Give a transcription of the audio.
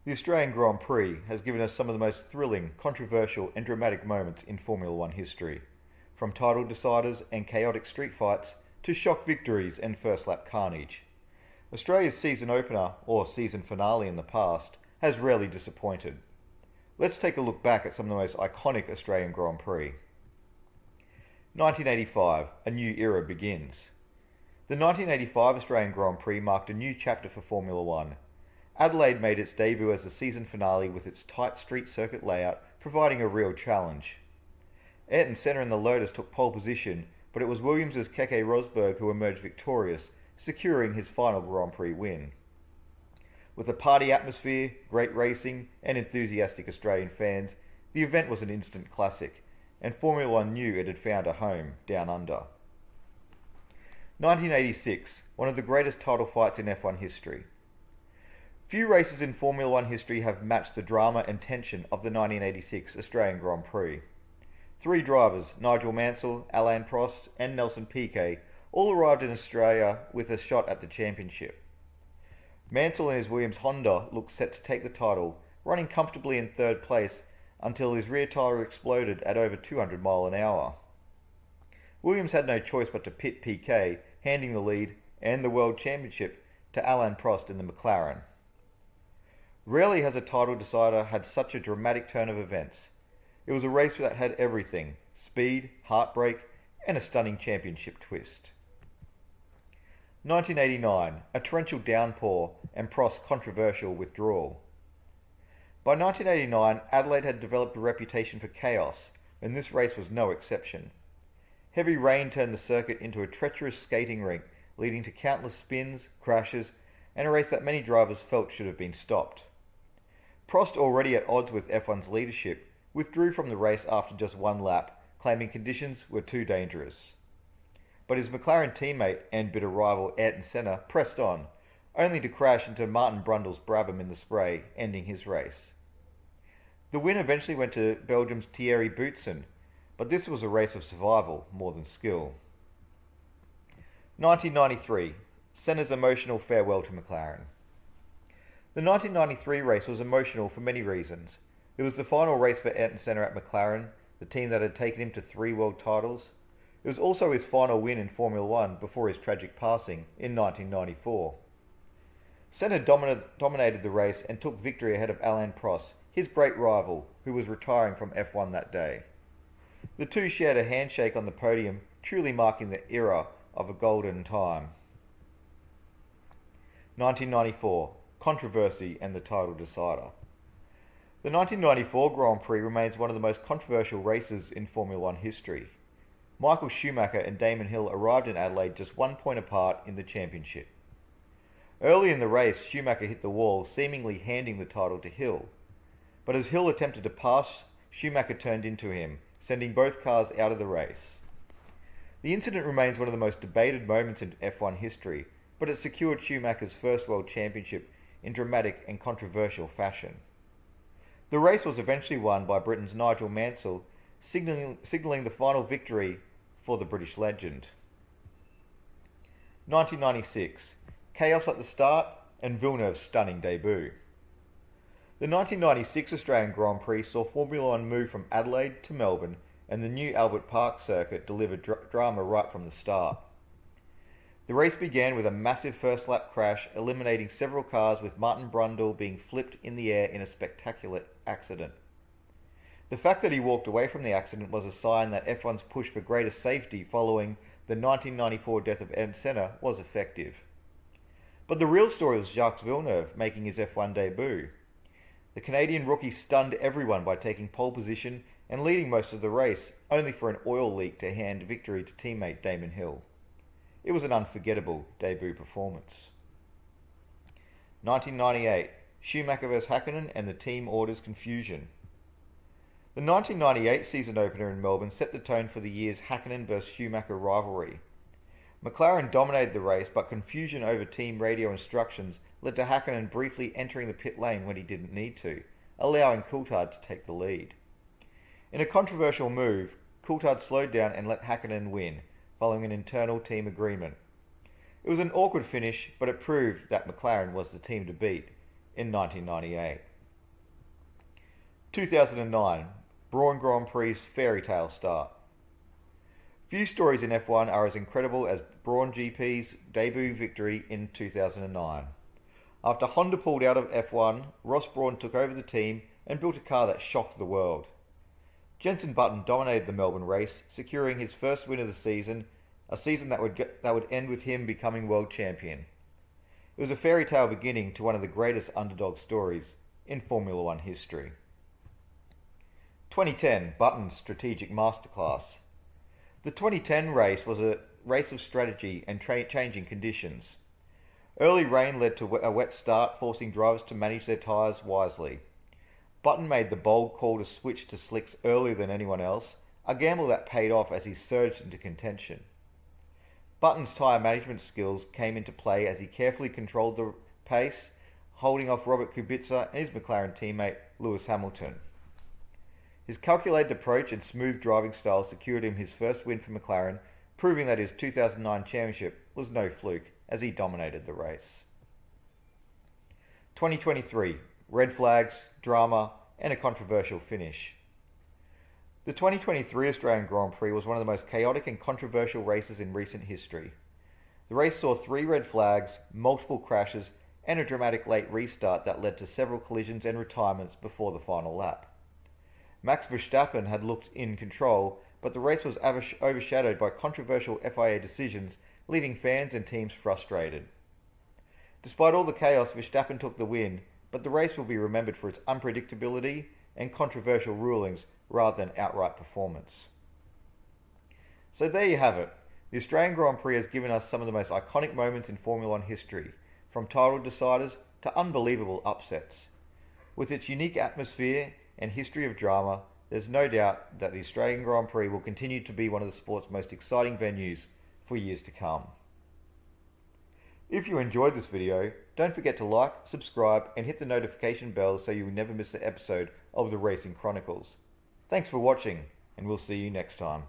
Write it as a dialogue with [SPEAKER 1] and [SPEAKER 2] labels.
[SPEAKER 1] The Australian Grand Prix has given us some of the most thrilling, controversial and dramatic moments in Formula One history. From title deciders and chaotic street fights to shock victories and first lap carnage. Australia's season opener, or season finale in the past, has rarely disappointed. Let's take a look back at some of the most iconic Australian Grand Prix. 1985, a new era begins. The 1985 Australian Grand Prix marked a new chapter for Formula One. Adelaide made its debut as the season finale with its tight street circuit layout, providing a real challenge. Ayrton Senna and the Lotus took pole position, but it was Williams' Keke Rosberg who emerged victorious, securing his final Grand Prix win. With a party atmosphere, great racing, and enthusiastic Australian fans, the event was an instant classic, and Formula One knew it had found a home down under. 1986, one of the greatest title fights in F1 history. Few races in Formula One history have matched the drama and tension of the 1986 Australian Grand Prix. Three drivers, Nigel Mansell, Alain Prost and Nelson Piquet, all arrived in Australia with a shot at the championship. Mansell and his Williams Honda looked set to take the title, running comfortably in third place until his rear tyre exploded at over 200 mph. Williams had no choice but to pit Piquet, handing the lead and the World Championship to Alain Prost in the McLaren. Rarely has a title decider had such a dramatic turn of events. It was a race that had everything: speed, heartbreak, and a stunning championship twist. 1989, a torrential downpour and Prost's controversial withdrawal. By 1989, Adelaide had developed a reputation for chaos, and this race was no exception. Heavy rain turned the circuit into a treacherous skating rink, leading to countless spins, crashes, and a race that many drivers felt should have been stopped. Prost, already at odds with F1's leadership, withdrew from the race after just one lap, claiming conditions were too dangerous. But his McLaren teammate and bitter rival Ayrton Senna pressed on, only to crash into Martin Brundle's Brabham in the spray, ending his race. The win eventually went to Belgium's Thierry Boutsen, but this was a race of survival more than skill. 1993, Senna's emotional farewell to McLaren. The 1993 race was emotional for many reasons. It was the final race for Ayrton Senna at McLaren, the team that had taken him to 3 world titles. It was also his final win in Formula One before his tragic passing in 1994. Senna dominated the race and took victory ahead of Alain Prost, his great rival, who was retiring from F1 that day. The two shared a handshake on the podium, truly marking the era of a golden time. 1994, controversy and the title decider. The 1994 Grand Prix remains one of the most controversial races in Formula One history. Michael Schumacher and Damon Hill arrived in Adelaide just 1 point apart in the championship. Early in the race, Schumacher hit the wall, seemingly handing the title to Hill. But as Hill attempted to pass, Schumacher turned into him, sending both cars out of the race. The incident remains one of the most debated moments in F1 history, but it secured Schumacher's first world championship in dramatic and controversial fashion. The race was eventually won by Britain's Nigel Mansell, signalling the final victory for the British legend. 1996, chaos at the start and Villeneuve's stunning debut. The 1996 Australian Grand Prix saw Formula One move from Adelaide to Melbourne, and the new Albert Park circuit delivered drama right from the start. The race began with a massive first lap crash, eliminating several cars, with Martin Brundle being flipped in the air in a spectacular accident. The fact that he walked away from the accident was a sign that F1's push for greater safety following the 1994 death of Ayrton Senna was effective. But the real story was Jacques Villeneuve making his F1 debut. The Canadian rookie stunned everyone by taking pole position and leading most of the race, only for an oil leak to hand victory to teammate Damon Hill. It was an unforgettable debut performance. 1998, Schumacher vs Häkkinen and the team orders confusion. The 1998 season opener in Melbourne set the tone for the year's Häkkinen vs Schumacher rivalry. McLaren dominated the race, but confusion over team radio instructions led to Häkkinen briefly entering the pit lane when he didn't need to, allowing Coulthard to take the lead. In a controversial move, Coulthard slowed down and let Häkkinen win, following an internal team agreement. It was an awkward finish, but it proved that McLaren was the team to beat in 1998. 2009, Brawn Grand Prix fairytale start. Few stories in F1 are as incredible as Brawn GP's debut victory in 2009. After Honda pulled out of F1, Ross Brawn took over the team and built a car that shocked the world. Jenson Button dominated the Melbourne race, securing his first win of the season, a season that would end with him becoming world champion. It was a fairy tale beginning to one of the greatest underdog stories in Formula One history. 2010, Button's strategic masterclass. The 2010 race was a race of strategy and changing conditions. Early rain led to a wet start, forcing drivers to manage their tyres wisely. Button made the bold call to switch to slicks earlier than anyone else, a gamble that paid off as he surged into contention. Button's tyre management skills came into play as he carefully controlled the pace, holding off Robert Kubica and his McLaren teammate Lewis Hamilton. His calculated approach and smooth driving style secured him his first win for McLaren, proving that his 2009 championship was no fluke as he dominated the race. 2023, red flags, drama, and a controversial finish. The 2023 Australian Grand Prix was one of the most chaotic and controversial races in recent history. The race saw 3 red flags, multiple crashes, and a dramatic late restart that led to several collisions and retirements before the final lap. Max Verstappen had looked in control, but the race was overshadowed by controversial FIA decisions, leaving fans and teams frustrated. Despite all the chaos, Verstappen took the win, but the race will be remembered for its unpredictability and controversial rulings rather than outright performance. So there you have it. The Australian Grand Prix has given us some of the most iconic moments in Formula One history, from title deciders to unbelievable upsets. With its unique atmosphere and history of drama, there's no doubt that the Australian Grand Prix will continue to be one of the sport's most exciting venues for years to come. If you enjoyed this video, don't forget to like, subscribe, and hit the notification bell so you'll never miss an episode of the Racing Chronicles. Thanks for watching, and we'll see you next time.